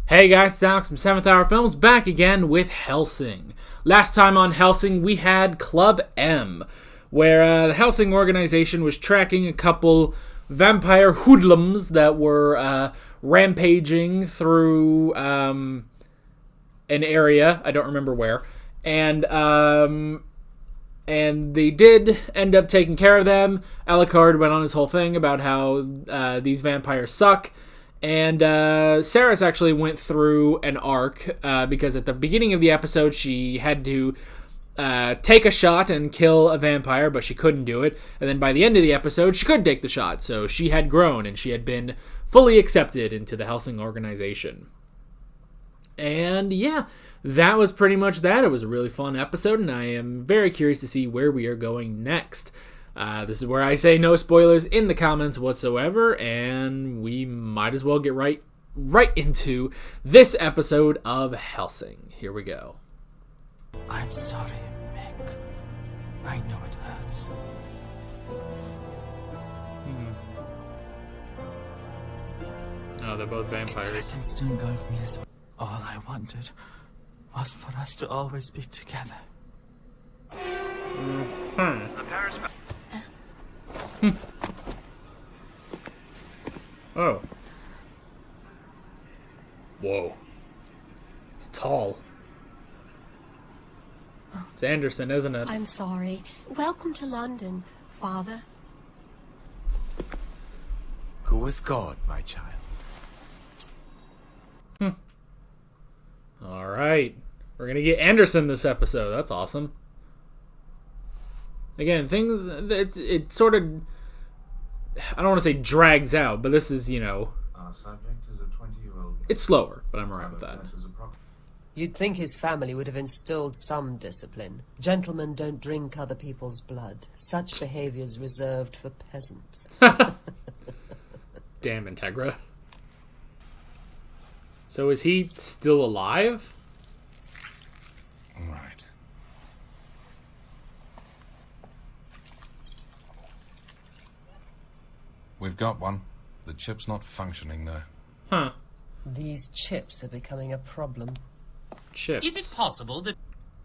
Hey guys, it's Alex from 7th Hour Films back again with Hellsing. Last time on Hellsing we had Club M, where the Hellsing organization was tracking a couple vampire hoodlums that were rampaging through an area, I don't remember where, and they did end up taking care of them. Alucard went on his whole thing about how these vampires suck. And Saris actually went through an arc because at the beginning of the episode she had to take a shot and kill a vampire, but she couldn't do it. And then by the end of the episode she could take the shot, so she had grown and she had been fully accepted into the Hellsing organization. And yeah, that was pretty much that. It was a really fun episode, and I am very curious to see where we are going next. This is where I say no spoilers in the comments whatsoever, and we might as well get right into this episode of Hellsing. Here we go. I'm sorry, Mick. I know it hurts. Oh, they're both vampires. Seconds to engulf me as well. All I wanted was for us to always be together. Oh. Whoa. It's tall. It's Anderson, isn't it? I'm sorry. Welcome to London, Father. Go with God, my child. Alright. We're gonna get Anderson this episode. That's awesome. Again, things, it sort of, I don't want to say drags out, but this is, Our subject is a 20-year-old. it's slower, but I'm alright with that. You'd think his family would have instilled some discipline. Gentlemen don't drink other people's blood. Such behavior's reserved for peasants. Damn, Integra. So is he still alive? All right. We've got one. The chip's not functioning, though. Huh. These chips are becoming a problem. Chips. Is it possible that...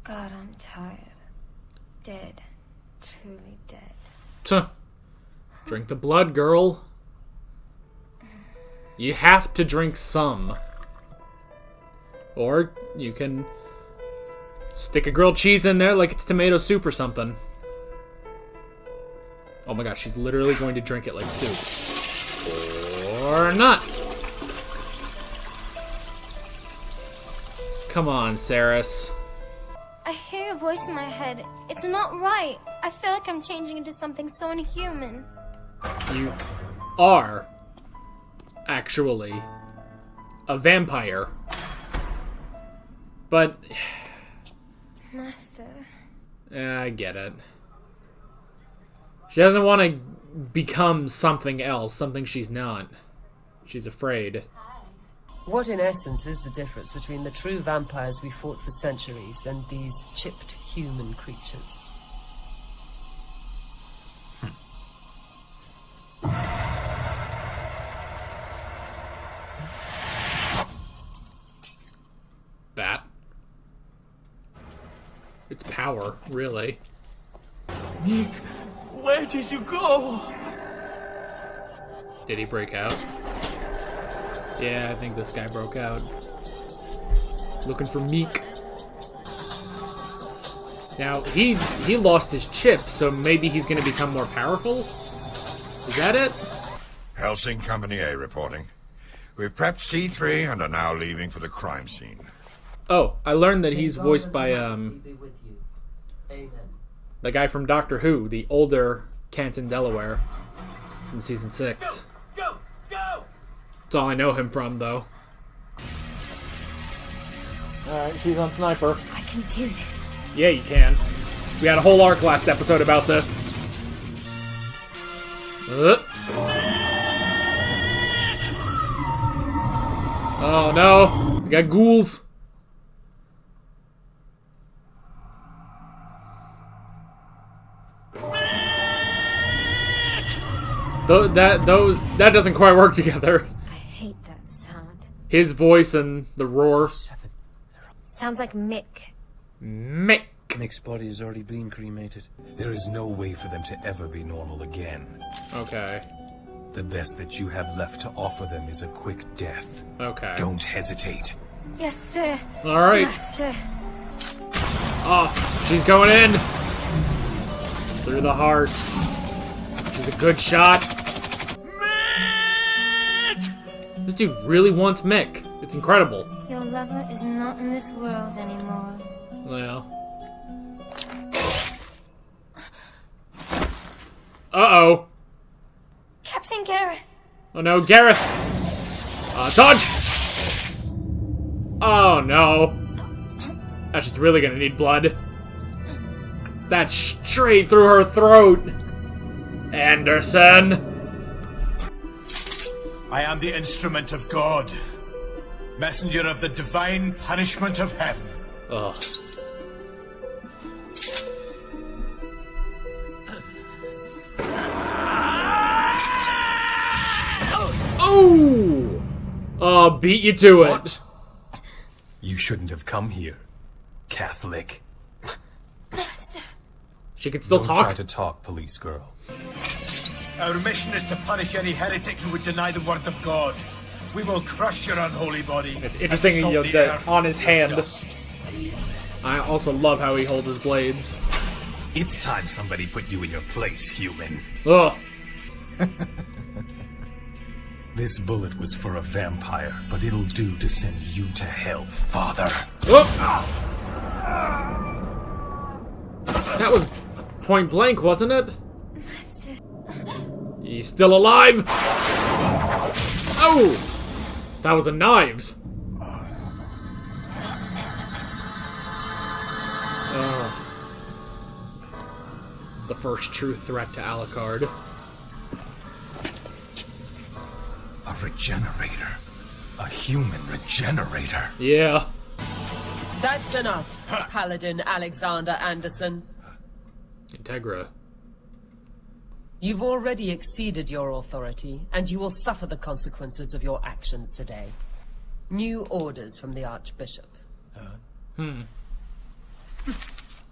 God, I'm tired. Dead. Truly dead. Tuh. Drink the blood, girl. You have to drink some. Or you can stick a grilled cheese in there like it's tomato soup or something. Oh my gosh, she's literally going to drink it like soup. Or not. Come on, Saris. I hear a voice in my head. It's not right. I feel like I'm changing into something so inhuman. You are actually a vampire. But Master. I get it. She doesn't want to become something else, something she's not. She's afraid. What in essence is the difference between the true vampires we fought for centuries and these chipped human creatures? That. It's power, really. Mick, where did you go? Did he break out? Yeah, I think this guy broke out. Looking for Meek. Now, he lost his chip, so maybe he's going to become more powerful? Is that it? Hellsing Company A reporting. We've prepped C3 and are now leaving for the crime scene. Oh, I learned that he's voiced by, the guy from Doctor Who, the older Canton Delaware from season 6. Go! Go! That's all I know him from, though. Alright, she's on Sniper. I can do this. Yeah, you can. We had a whole arc last episode about this. Oh no, we got ghouls. That doesn't quite work together. I hate that sound. His voice and the roar. Sounds like Mick. Mick. Mick's body has already been cremated. There is no way for them to ever be normal again. Okay. The best that you have left to offer them is a quick death. Okay. Don't hesitate. Yes, sir. All right. Master. Oh, she's going in. Through the heart. She's a good shot. Mick! This dude really wants Mick. It's incredible. Your lover is not in this world anymore. Well. Uh-oh. Captain Gareth. Oh no, Gareth! Dodge! Oh no. That's just really gonna need blood. That's straight through her throat. Anderson! I am the instrument of God. Messenger of the divine punishment of heaven. Ugh. Oh, beat you to it. You shouldn't have come here, Catholic. Master. She can still Don't talk. try to talk, police girl. Our mission is to punish any heretic who would deny the word of God. We will crush your unholy body. It's interesting, and you know, salt the that earth on his with hand. dust. I also love how he holds his blades. It's time somebody put you in your place, human. Ugh. This bullet was for a vampire, but it'll do to send you to hell, father. Oh. That was point blank, wasn't it? Master. He's still alive! Oh! That was a knives. Oh. The first true threat to Alucard. A regenerator. A human regenerator. Yeah. That's enough, Paladin Alexander Anderson. Integra. You've already exceeded your authority, and you will suffer the consequences of your actions today. New orders from the Archbishop. Wouldn't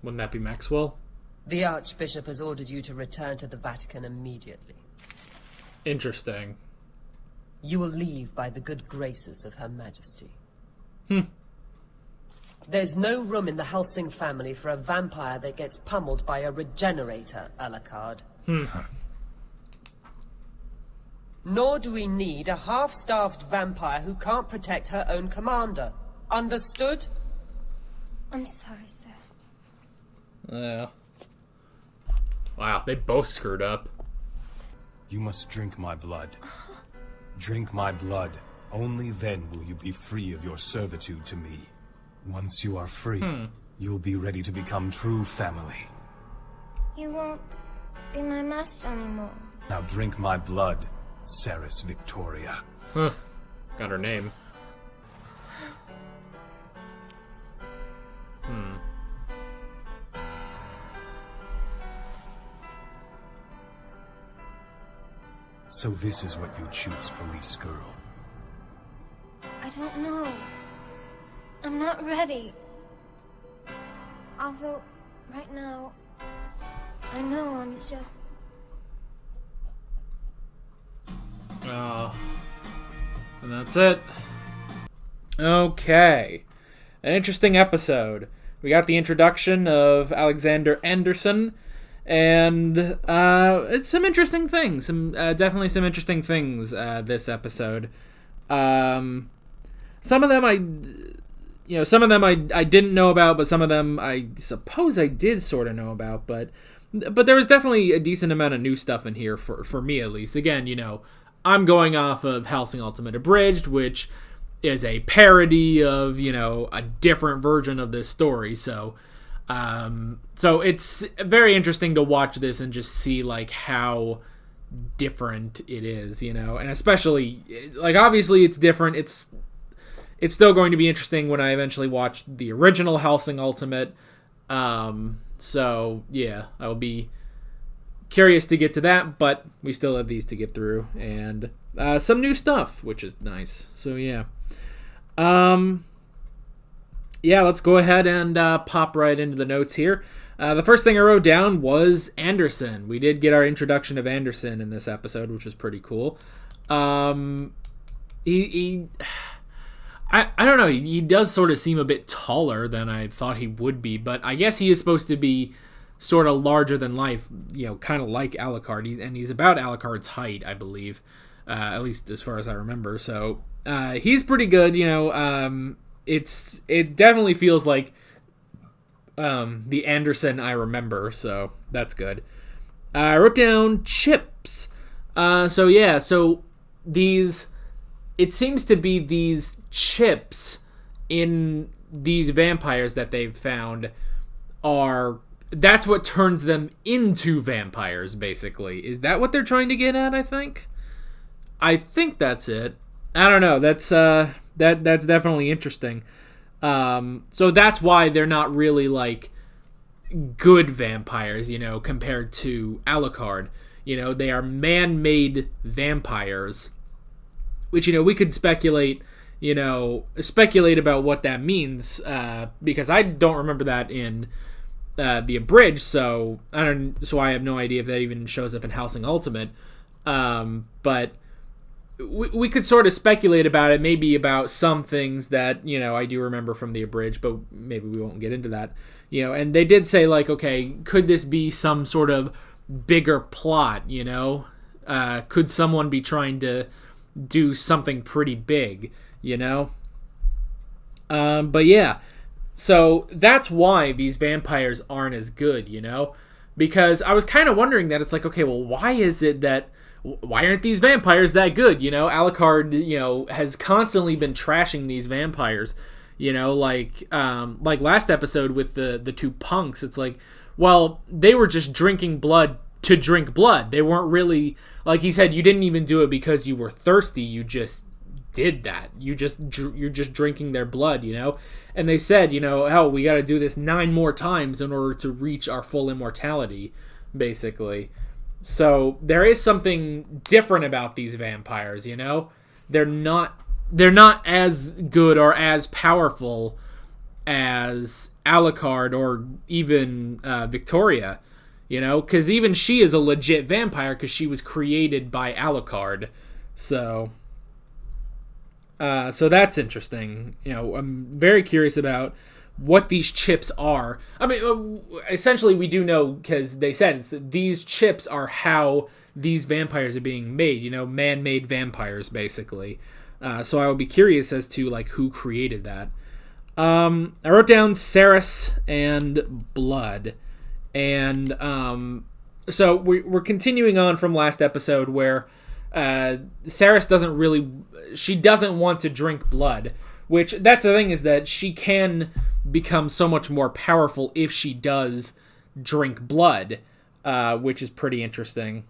that be Maxwell? The Archbishop has ordered you to return to the Vatican immediately. Interesting. You will leave by the good graces of Her Majesty. Hmm. There's no room in the Hellsing family for a vampire that gets pummeled by a regenerator, Alucard. Nor do we need a half-starved vampire who can't protect her own commander. Understood? I'm sorry, sir. Yeah. Wow, they both screwed up. You must drink my blood. Drink my blood. Only then will you be free of your servitude to me. Once you are free, you'll be ready to become true family. You won't be my master anymore. Now drink my blood, Saris Victoria. Huh. Got her name. So this is what you choose, police girl. I don't know. I'm not ready. Although, right now, I know I'm just... And that's it. Okay. An interesting episode. We got the introduction of Alexander Anderson, and it's some interesting things. Definitely some interesting things this episode. Some of them I didn't know about, but some of them I suppose I did sort of know about. But there was definitely a decent amount of new stuff in here for me at least. Again, I'm going off of Hellsing Ultimate Abridged, which is a parody of, a different version of this story. So it's very interesting to watch this and just see, how different it is, and especially, obviously it's different. It's still going to be interesting when I eventually watch the original Hellsing Ultimate. So, yeah, I will be curious to get to that, but we still have these to get through, and some new stuff, which is nice. So, yeah. Yeah, let's go ahead and pop right into the notes here. The first thing I wrote down was Anderson. We did get our introduction of Anderson in this episode, which was pretty cool. I don't know. He does sort of seem a bit taller than I thought he would be, but I guess he is supposed to be sort of larger than life, kind of like Alucard, and he's about Alucard's height, I believe, at least as far as I remember. So he's pretty good. It definitely feels like the Anderson I remember, so that's good. I wrote down chips. So these, it seems to be these chips in these vampires that they've found that's what turns them into vampires, basically. Is that what they're trying to get at, I think that's it. I don't know. That's definitely interesting. So that's why they're not really like good vampires, compared to Alucard. They are man-made vampires, which, we could speculate about what that means, because I don't remember that in the Abridged, so I have no idea if that even shows up in Hellsing Ultimate. But we could sort of speculate about it, maybe about some things that, I do remember from the Abridged, but maybe we won't get into that. And they did say, like, okay, could this be some sort of bigger plot, Could someone be trying to do something pretty big, But yeah, so that's why these vampires aren't as good, Because I was kind of wondering that. It's like, okay, well, why aren't these vampires that good? Alucard, has constantly been trashing these vampires, like last episode with the two punks. It's like, well, they were just drinking blood to drink blood. They weren't really, like he said, you didn't even do it because you were thirsty. You just did that. You're just drinking their blood, And they said, hell, we got to do this 9 more times in order to reach our full immortality, basically. So there is something different about these vampires, They're not as good or as powerful as Alucard or even Victoria, because even she is a legit vampire because she was created by Alucard. So that's interesting. I'm very curious about what these chips are. I mean, essentially we do know, because they said these chips are how these vampires are being made, man-made vampires, basically. So I would be curious as to, like, who created that. I wrote down Ceres and blood. And so we're continuing on from last episode where Ceres doesn't want to drink blood, which that's the thing, is that she can become so much more powerful if she does drink blood, which is pretty interesting.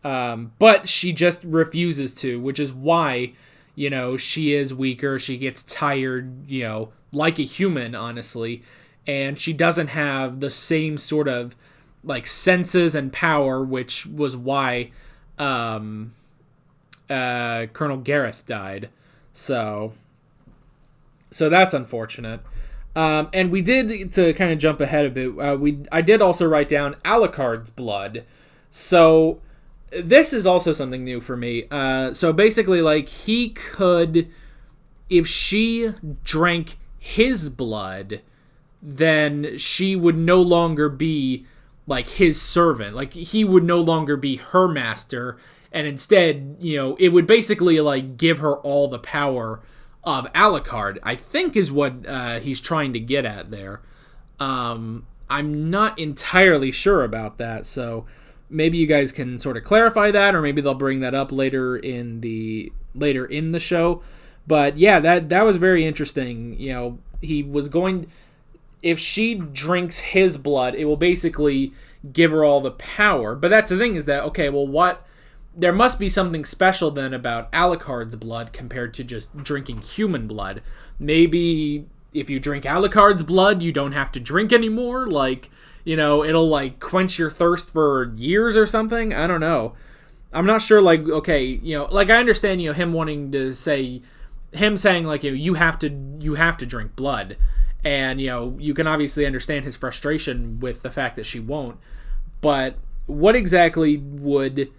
But she just refuses to, which is why, she is weaker. She gets tired, like a human, honestly. And she doesn't have the same sort of, like, senses and power, which was why Colonel Gareth died. So that's unfortunate. And we did, to kind of jump ahead a bit, I did also write down Alucard's blood. So this is also something new for me. So basically, like, he could, if she drank his blood, then she would no longer be, like, his servant. Like, he would no longer be her master, and instead, it would basically, like, give her all the power of Alucard, I think, is what he's trying to get at there. I'm not entirely sure about that, so maybe you guys can sort of clarify that, or maybe they'll bring that up later in the show. But yeah, that was very interesting. He was going, if she drinks his blood, it will basically give her all the power. But that's the thing, is that, okay, well, there must be something special then about Alucard's blood compared to just drinking human blood. Maybe if you drink Alucard's blood, you don't have to drink anymore. Like, it'll, like, quench your thirst for years or something. I don't know. I'm not sure, like, okay, like, I understand, him wanting to say, him saying like, you have to drink blood, and you can obviously understand his frustration with the fact that she won't. But what exactly would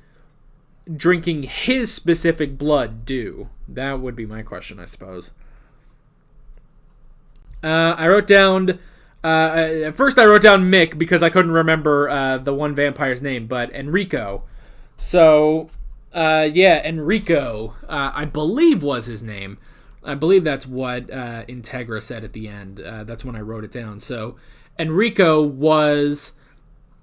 drinking his specific blood do? That would be my question, I suppose. I wrote down. At first, I wrote down Mick because I couldn't remember the one vampire's name, but Enrico. So, Enrico, I believe was his name. I believe that's what Integra said at the end. That's when I wrote it down. So, Enrico was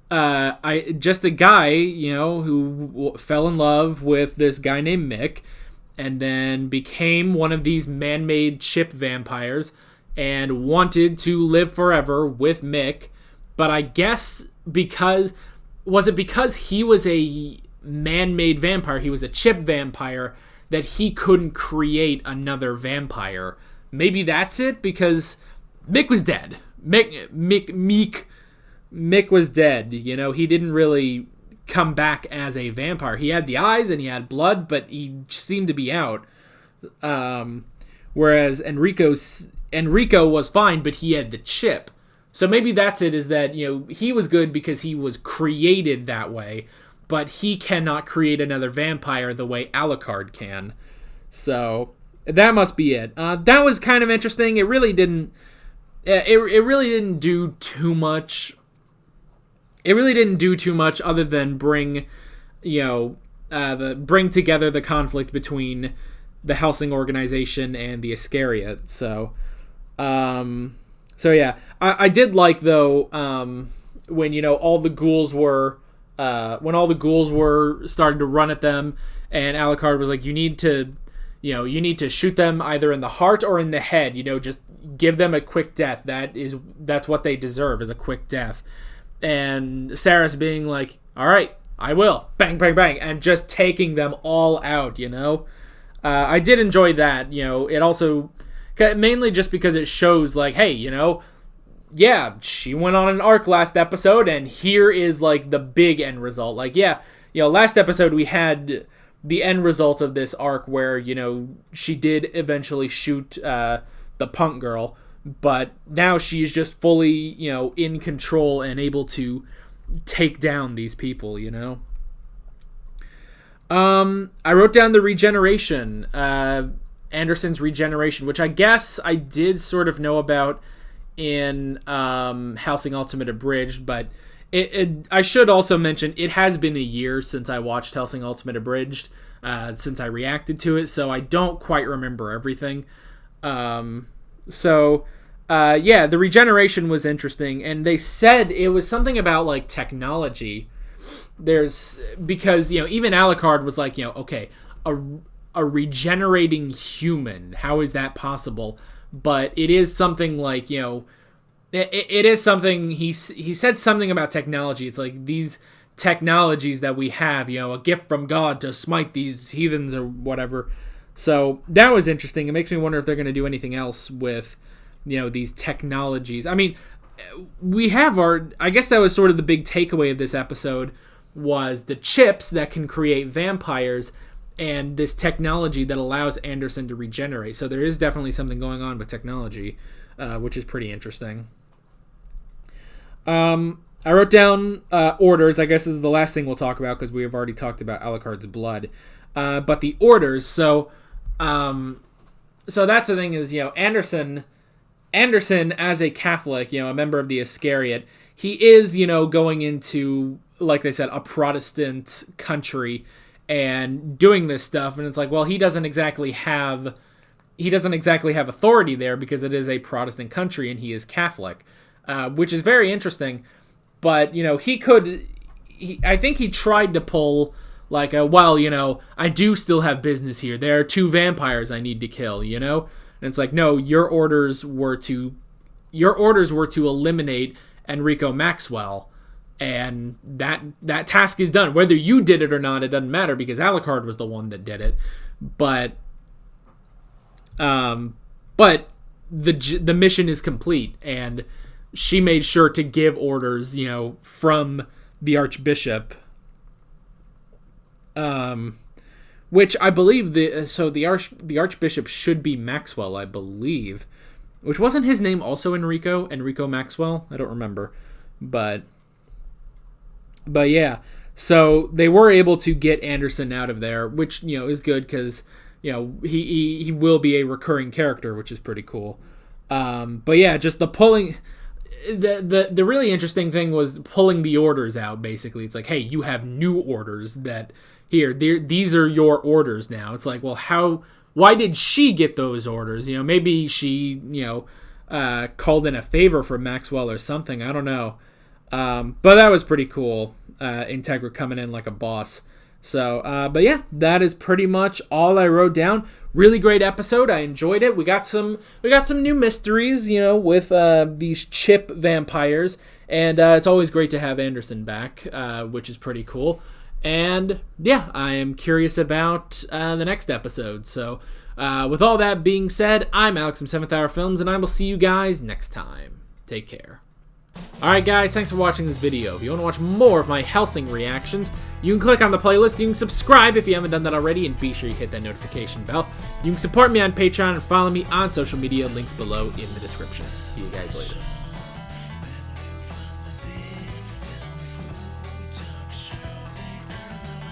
just a guy, who fell in love with this guy named Mick, and then became one of these man-made chip vampires, and wanted to live forever with Mick. But I guess because he was a man-made vampire, he was a chip vampire, that he couldn't create another vampire. Maybe that's it, because Mick was dead. Mick was dead. He didn't really come back as a vampire. He had the eyes and he had blood, but he seemed to be out. Whereas Enrico was fine, but he had the chip. So maybe that's it, is that, he was good because he was created that way, but he cannot create another vampire the way Alucard can. So that must be it. That was kind of interesting. It really didn't. It really didn't do too much. It really didn't do too much other than bring together the conflict between the Hellsing organization and the Iscariot. So yeah, I did like, though, when all the ghouls were starting to run at them, and Alucard was like, you need to shoot them either in the heart or in the head. Just give them a quick death. That's what they deserve, is a quick death. And Saris being like, all right, I will. Bang, bang, bang. And just taking them all out, I did enjoy that. It also, mainly just because it shows, like, hey, yeah, she went on an arc last episode, and here is, like, the big end result. Like, yeah, last episode we had the end result of this arc where, she did eventually shoot the punk girl, but now she's just fully, in control and able to take down these people, I wrote down the regeneration, Anderson's regeneration, which I guess I did sort of know about in Hellsing Ultimate Abridged, but I should also mention it has been a year since I watched Hellsing Ultimate Abridged, since I reacted to it, so I don't quite remember everything. The regeneration was interesting, and they said it was something about, like, technology. Because even Alucard was like, okay, a regenerating human, how is that possible? But it is something like, it is something, he said something about technology. It's like these technologies that we have, a gift from God to smite these heathens or whatever. So that was interesting. It makes me wonder if they're going to do anything else with, these technologies. I mean, I guess that was sort of the big takeaway of this episode, was the chips that can create vampires and this technology that allows Anderson to regenerate. So there is definitely something going on with technology, which is pretty interesting. I wrote down orders. I guess this is the last thing we'll talk about because we have already talked about Alucard's blood. But the orders, so that's the thing is, Anderson as a Catholic, a member of the Iscariot, he is, going into, like they said, a Protestant country and doing this stuff. And it's like, well, he doesn't exactly have authority there because it is a Protestant country and he is Catholic, which is very interesting. But, I think he tried to pull like, I do still have business here. There are 2 vampires I need to kill, And it's like, no, your orders were to eliminate Enrico Maxwell, and that task is done. Whether you did it or not, it doesn't matter because Alucard was the one that did it. But the mission is complete, and she made sure to give orders, from the Archbishop. which I believe the Archbishop should be Maxwell, I believe. Which wasn't his name also Enrico Maxwell? I don't remember. But yeah. So they were able to get Anderson out of there, which, is good because, he will be a recurring character, which is pretty cool. But yeah, just the pulling... The really interesting thing was pulling the orders out, basically. It's like, hey, you have new orders that... these are your orders now. It's like, well, why did she get those orders? Maybe she, called in a favor for Maxwell or something. I don't know. But that was pretty cool. Integra coming in like a boss. So, but yeah, that is pretty much all I wrote down. Really great episode. I enjoyed it. We got some new mysteries, with these chip vampires, and it's always great to have Anderson back, which is pretty cool. And yeah, I am curious about the next episode. So, with all that being said, I'm Alex from 7th Hour Films, and I will see you guys next time. Take care. Alright guys, thanks for watching this video. If you want to watch more of my Hellsing reactions, you can click on the playlist, you can subscribe if you haven't done that already, and be sure you hit that notification bell. You can support me on Patreon and follow me on social media, links below in the description. See you guys later.